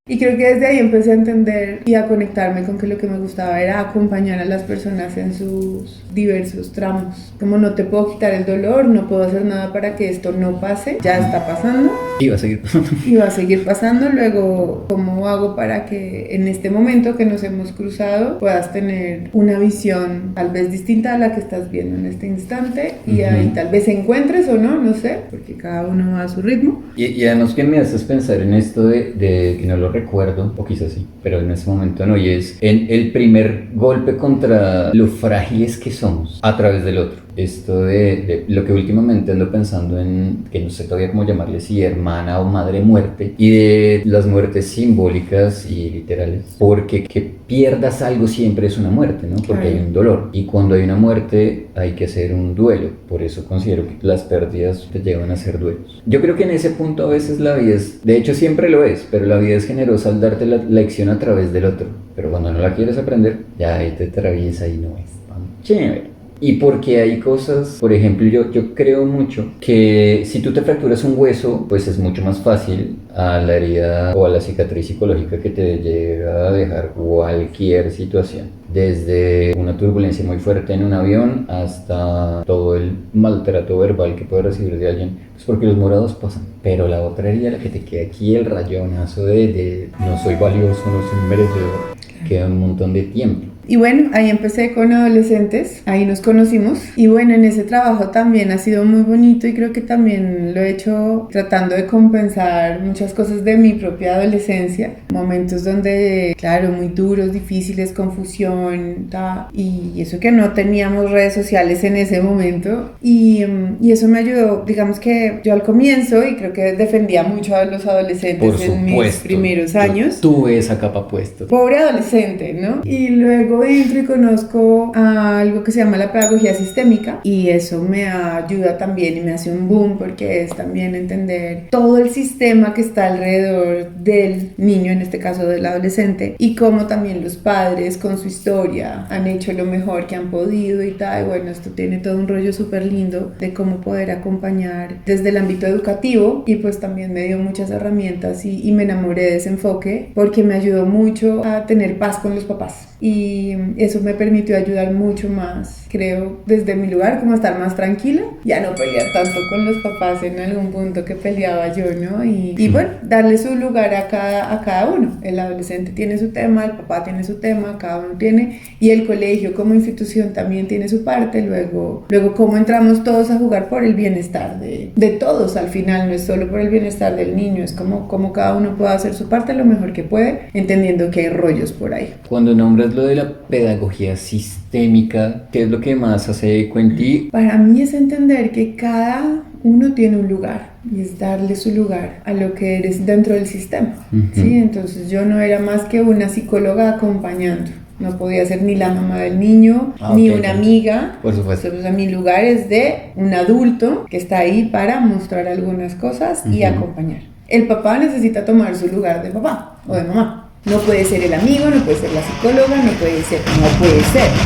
Y creo que desde ahí empecé a entender y a conectarme con que lo que me gustaba era acompañar a las personas en sus diversos tramos. Como no te puedo quitar el dolor, no puedo hacer nada para que esto no pase, ya está pasando. Y va a seguir pasando. Y va a seguir pasando. Luego, ¿cómo hago para que en este momento que nos hemos cruzado puedas tener una visión tal vez distinta a la que estás viendo en este instante? Y ahí tal vez encuentres o no, no sé, porque cada uno va a su ritmo. Y además que me haces pensar en esto de que no lo recuerdo, o quizás sí, pero en ese momento no, y es en el primer golpe contra lo frágiles que somos a través del otro. Esto de lo que últimamente ando pensando en, que no sé todavía cómo llamarle, si hermana o madre muerte, y de las muertes simbólicas y literales, porque que pierdas algo siempre es una muerte, ¿no? Porque hay un dolor, y cuando hay una muerte hay que hacer un duelo. Por eso considero que las pérdidas te llevan a hacer duelos. Yo creo que en ese punto a veces la vida es, de hecho siempre lo es, pero la vida es generosa al darte la lección a través del otro, pero cuando no la quieres aprender, ya ahí te atraviesa y no es tan chévere. Y porque hay cosas, por ejemplo, yo creo mucho que si tú te fracturas un hueso, pues es mucho más fácil a la herida o a la cicatriz psicológica que te llega a dejar cualquier situación. Desde una turbulencia muy fuerte en un avión hasta todo el maltrato verbal que puedes recibir de alguien, pues porque los morados pasan. Pero la otra herida, la que te queda aquí, el rayonazo de no soy valioso, no soy merecedor, queda un montón de tiempo. Y bueno, ahí empecé con adolescentes, ahí nos conocimos y bueno, en ese trabajo también ha sido muy bonito y creo que también lo he hecho tratando de compensar muchas cosas de mi propia adolescencia, momentos donde, claro, muy duros, difíciles, confusión, y eso que no teníamos redes sociales en ese momento y eso me ayudó, digamos que yo al comienzo, y creo que defendía mucho a los adolescentes en mis primeros años. Tuve esa capa puesta. Pobre adolescente, ¿no? Y luego entro y conozco a algo que se llama la pedagogía sistémica y eso me ayuda también y me hace un boom porque es también entender todo el sistema que está alrededor del niño, en este caso del adolescente, y cómo también los padres con su historia han hecho lo mejor que han podido y tal. Y bueno, esto tiene todo un rollo súper lindo de cómo poder acompañar desde el ámbito educativo y pues también me dio muchas herramientas y me enamoré de ese enfoque porque me ayudó mucho a tener paz con los papás. Y eso me permitió ayudar mucho más, creo, desde mi lugar, como estar más tranquila, ya no pelear tanto con los papás en algún punto que peleaba yo, ¿no? Y bueno, darle su lugar a cada uno. El adolescente tiene su tema, el papá tiene su tema, cada uno tiene, y el colegio como institución también tiene su parte. Luego cómo entramos todos a jugar por el bienestar de todos al final, no es solo por el bienestar del niño, es como cada uno puede hacer su parte lo mejor que puede, entendiendo que hay rollos por ahí. Cuando nombras lo de la pedagogía sistémica, ¿qué es lo que más hace eco en ti? Para mí es entender que cada uno tiene un lugar y es darle su lugar a lo que eres dentro del sistema, ¿sí? Entonces yo no era más que una psicóloga acompañando. No podía ser ni la mamá del niño, ni una amiga. Por supuesto. Entonces, mi lugar es de un adulto que está ahí para mostrar algunas cosas y acompañar. El papá necesita tomar su lugar de papá o de mamá. No puede ser el amigo, no puede ser la psicóloga, no puede ser.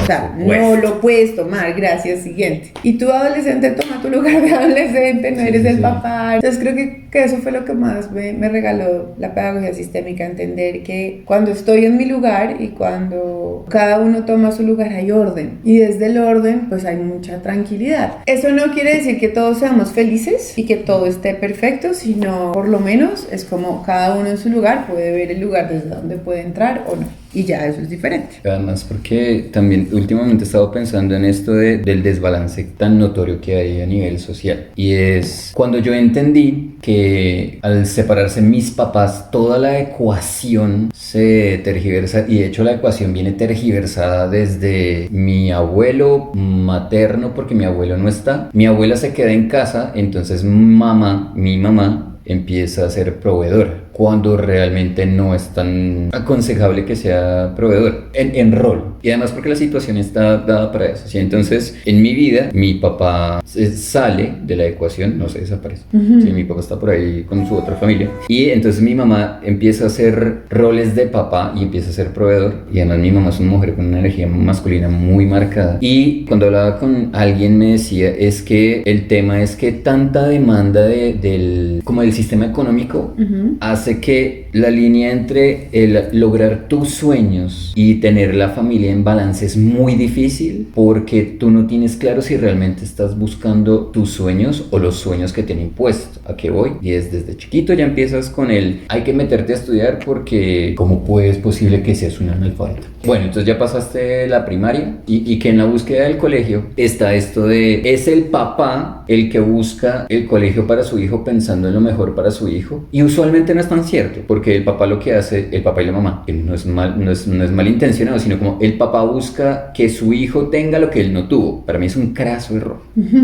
O sea, no lo puedes tomar, gracias, siguiente. Y tú, adolescente, toma tu lugar de adolescente, no eres el papá. Entonces creo que eso fue lo que más me regaló la pedagogía sistémica, entender que cuando estoy en mi lugar y cuando cada uno toma su lugar hay orden. Y desde el orden, pues hay mucha tranquilidad. Eso no quiere decir que todos seamos felices y que todo esté perfecto, sino por lo menos es como cada uno en su lugar puede ver el lugar desde donde puede entrar o no, y ya eso es diferente. Además porque también últimamente he estado pensando en esto del desbalance tan notorio que hay a nivel social, y es cuando yo entendí que al separarse mis papás toda la ecuación se tergiversa, y de hecho la ecuación viene tergiversada desde mi abuelo materno, porque mi abuelo no está, mi abuela se queda en casa, entonces mi mamá empieza a ser proveedora, cuando realmente no es tan aconsejable que sea proveedor en rol, y además porque la situación está dada para eso, ¿sí? Entonces en mi vida mi papá sale de la ecuación, no se desaparece, ¿sí? Mi papá está por ahí con su otra familia, y entonces mi mamá empieza a hacer roles de papá y empieza a ser proveedor, y además mi mamá es una mujer con una energía masculina muy marcada, y cuando hablaba con alguien me decía, es que el tema es que tanta demanda del sistema económico hace hace que la línea entre el lograr tus sueños y tener la familia en balance es muy difícil porque tú no tienes claro si realmente estás buscando tus sueños o los sueños que te han impuesto. ¿A qué voy? Y es desde chiquito ya empiezas con el hay que meterte a estudiar porque ¿cómo es posible que seas un analfabeto? Bueno, entonces ya pasaste la primaria y que en la búsqueda del colegio está esto de es el papá el que busca el colegio para su hijo pensando en lo mejor para su hijo, y usualmente no es tan cierto porque el papá lo que hace, el papá y la mamá, que no es malintencionado, sino como el papá busca que su hijo tenga lo que él no tuvo. Para mí es un craso error.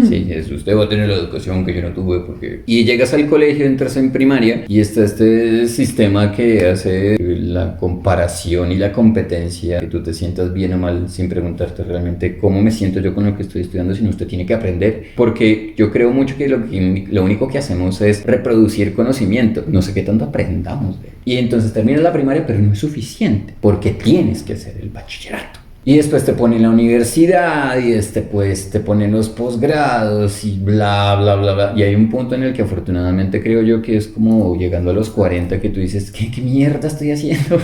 Sí, es, usted va a tener la educación que yo no tuve porque... Y llegas al colegio, entras en primaria y está este sistema que hace la comparación y la competencia, que tú te sientas bien o mal sin preguntarte realmente cómo me siento yo con lo que estoy estudiando, sino usted tiene que aprender, porque yo creo mucho que lo único que hacemos es reproducir conocimiento, no sé qué tanto aprendamos de él. Y entonces terminas la primaria, pero no es suficiente, porque tienes que hacer el bachillerato. Y después te ponen la universidad y después te ponen los posgrados y bla, bla, bla, bla. Y hay un punto en el que afortunadamente creo yo que es como llegando a los 40 que tú dices, ¿qué mierda estoy haciendo?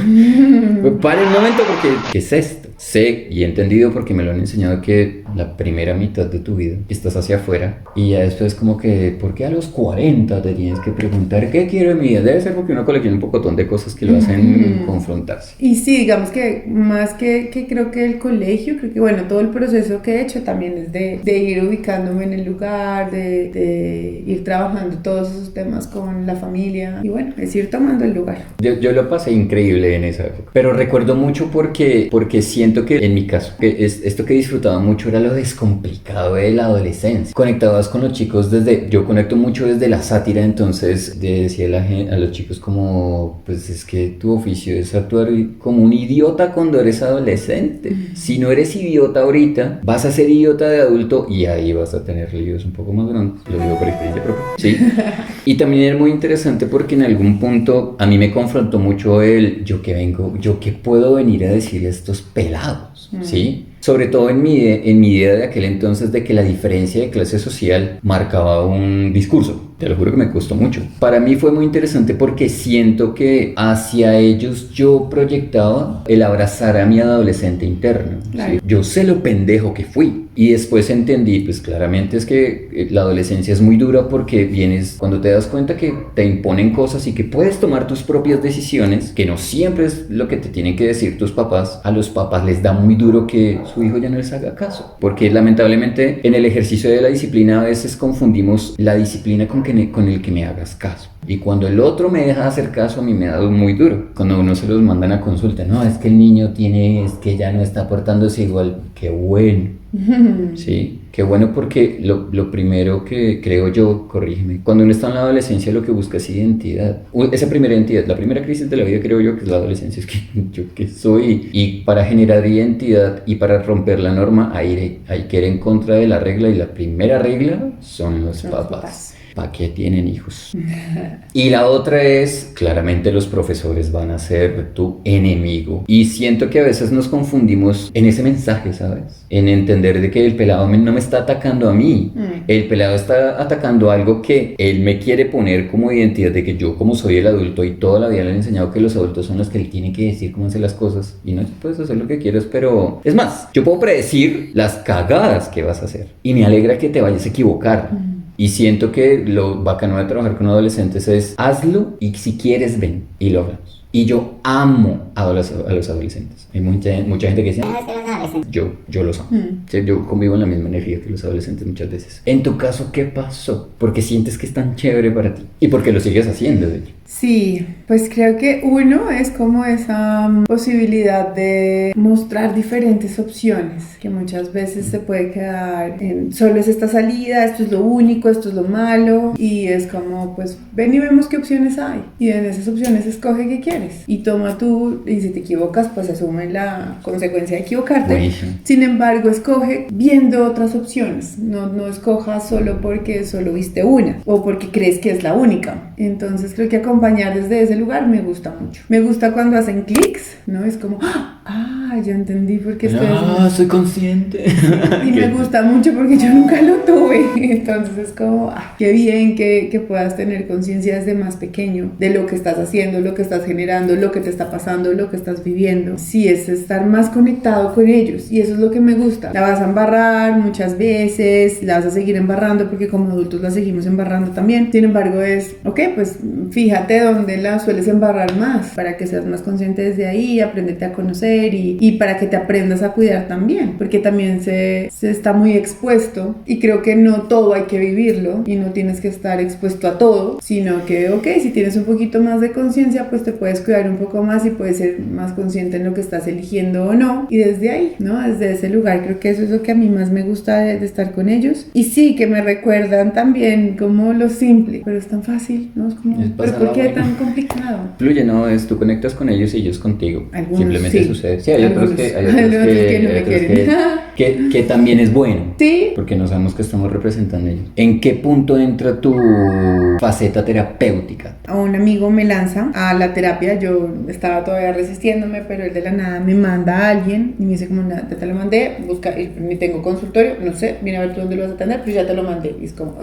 Pues para el momento porque, ¿qué es esto? Sé y he entendido porque me lo han enseñado que la primera mitad de tu vida estás hacia afuera y ya después como que, ¿por qué a los 40 te tienes que preguntar qué quiero en mi vida? Debe ser porque uno colecciona un pocotón de cosas que lo hacen confrontarse. Y sí, digamos que más que creo que el colegio, creo que bueno, todo el proceso que he hecho también es de ir ubicándome en el lugar, de ir trabajando todos esos temas con la familia y bueno, es ir tomando el lugar. Yo lo pasé increíble en esa época, pero recuerdo mucho porque siento que en mi caso, que esto que disfrutaba mucho era lo descomplicado de la adolescencia. Conectabas con los chicos yo conecto mucho desde la sátira, entonces decía a los chicos como, pues es que tu oficio es actuar como un idiota cuando eres adolescente. Si no eres idiota ahorita, vas a ser idiota de adulto y ahí vas a tener líos un poco más grandes. Lo digo por experiencia propia. Sí. Y también era muy interesante porque en algún punto a mí me confrontó mucho yo que puedo venir a decirle a estos pelados, ¿sí? Sobre todo en mi idea de aquel entonces de que la diferencia de clase social marcaba un discurso. Te lo juro que me costó mucho. Para mí fue muy interesante porque siento que hacia ellos yo proyectaba el abrazar a mi adolescente interno. Claro. ¿Sí? Yo sé lo pendejo que fui. Y después entendí, pues claramente es que la adolescencia es muy dura porque cuando te das cuenta que te imponen cosas y que puedes tomar tus propias decisiones, que no siempre es lo que te tienen que decir tus papás. A los papás les da muy duro que su hijo ya no les haga caso. Porque lamentablemente en el ejercicio de la disciplina a veces confundimos la disciplina con el que me hagas caso. Y cuando el otro me deja de hacer caso, a mí me ha dado muy duro. Cuando uno se los mandan a consulta, no, es que el niño es que ya no está portándose igual. Qué bueno. Sí, qué bueno porque lo primero que creo yo, corrígeme, cuando uno está en la adolescencia lo que busca es identidad. Esa primera identidad, la primera crisis de la vida creo yo que es la adolescencia, es que yo qué soy. Y para generar identidad y para romper la norma hay que ir en contra de la regla, y la primera regla son los papás. ¿Para qué tienen hijos? Y la otra es, claramente los profesores van a ser tu enemigo. Y siento que a veces nos confundimos en ese mensaje, ¿sabes? En entender de que el pelado no me está atacando a mí. El pelado está atacando algo que él me quiere poner como identidad de que yo, como soy el adulto y toda la vida le he enseñado que los adultos son los que le tienen que decir cómo hacer las cosas. Y no puedes hacer lo que quieras, pero... Es más, yo puedo predecir las cagadas que vas a hacer. Y me alegra que te vayas a equivocar. Y siento que lo bacano de trabajar con adolescentes es hazlo y si quieres ven y lo hablamos. Y yo amo a los adolescentes. Hay mucha gente que dice, yo los amo. Sí, yo convivo en la misma energía que los adolescentes muchas veces. En tu caso, ¿qué pasó? ¿Por qué sientes que es tan chévere para ti? ¿Y por qué lo sigues haciendo, de hecho? Sí, pues creo que uno es como esa posibilidad de mostrar diferentes opciones, que muchas veces se puede quedar en solo es esta salida, esto es lo único, esto es lo malo, y es como pues ven y vemos qué opciones hay, y en esas opciones escoge qué quieres, y toma tú, y si te equivocas pues asume la consecuencia de equivocarte. Buenísimo. Sin embargo, escoge viendo otras opciones, no escojas solo porque solo viste una, o porque crees que es la única. Entonces creo que acompañar desde ese lugar me gusta mucho. Me gusta cuando hacen clics, ¿no? Es como, ¡ah! Ya entendí por qué estoy haciendo. Soy consciente. Y me gusta mucho porque yo nunca lo tuve. Entonces es como, qué bien que puedas tener conciencia desde más pequeño de lo que estás haciendo, lo que estás generando, lo que te está pasando, lo que estás viviendo. Sí, es estar más conectado con ellos. Y eso es lo que me gusta. La vas a embarrar muchas veces, la vas a seguir embarrando porque como adultos la seguimos embarrando también. Sin embargo es, ok, pues fíjate dónde la sueles embarrar más para que seas más consciente desde ahí, aprendete a conocer y para que te aprendas a cuidar también, porque también se está muy expuesto y creo que no todo hay que vivirlo y no tienes que estar expuesto a todo, sino que ok, si tienes un poquito más de conciencia pues te puedes cuidar un poco más y puedes ser más consciente en lo que estás eligiendo o no, y desde ahí, ¿no? Desde ese lugar creo que eso es lo que a mí más me gusta de estar con ellos, y sí, que me recuerdan también como lo simple, pero es tan fácil, ¿no? Es como, pero ¿por qué tan complicado? Fluye, no, tú conectas con ellos y ellos contigo. Algunos, simplemente sí. sucede. Sí, hay otros que no me quieren. que también es bueno. Sí. Porque no sabemos que estamos representando ellos. ¿En qué punto entra tu faceta terapéutica? A un amigo me lanza a la terapia, yo estaba todavía resistiéndome, pero él de la nada me manda a alguien y me dice como, nada, te lo mandé, busca, ni tengo consultorio, no sé, mira a ver tú dónde lo vas a atender, pero ya te lo mandé. Y es como,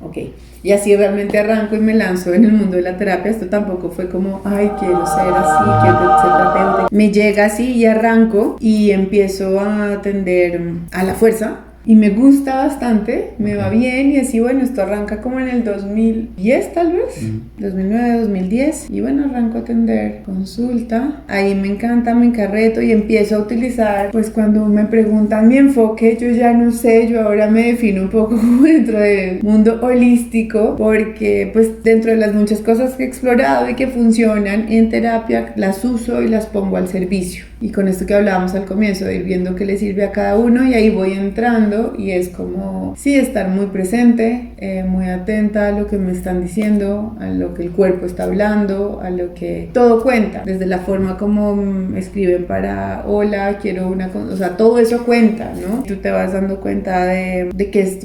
ok. Y así realmente arranco y me lanzo en el mundo de la terapia. Esto tampoco fue como, ay, quiero ser así, quiero ser terapeuta. Me llega así y arranco y empiezo a atender a la fuerza. Y me gusta bastante, me va bien y así, bueno, esto arranca como en el 2010 tal vez, 2009, 2010, y bueno, arranco a atender consulta, ahí me encanta, me encarreto y empiezo a utilizar, pues cuando me preguntan mi enfoque, yo ya no sé, yo ahora me defino un poco como dentro del mundo holístico, porque pues dentro de las muchas cosas que he explorado y que funcionan en terapia, las uso y las pongo al servicio. Y con esto que hablábamos al comienzo, de ir viendo qué le sirve a cada uno, y ahí voy entrando y es como, sí, estar muy presente, muy atenta a lo que me están diciendo, a lo que el cuerpo está hablando, a lo que todo cuenta, desde la forma como escriben para, hola, quiero una cosa, o sea, todo eso cuenta, ¿no? Tú te vas dando cuenta de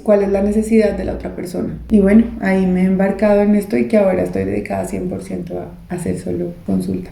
cuál es la necesidad de la otra persona. Y bueno, ahí me he embarcado en esto y que ahora estoy dedicada 100% a hacer solo consulta.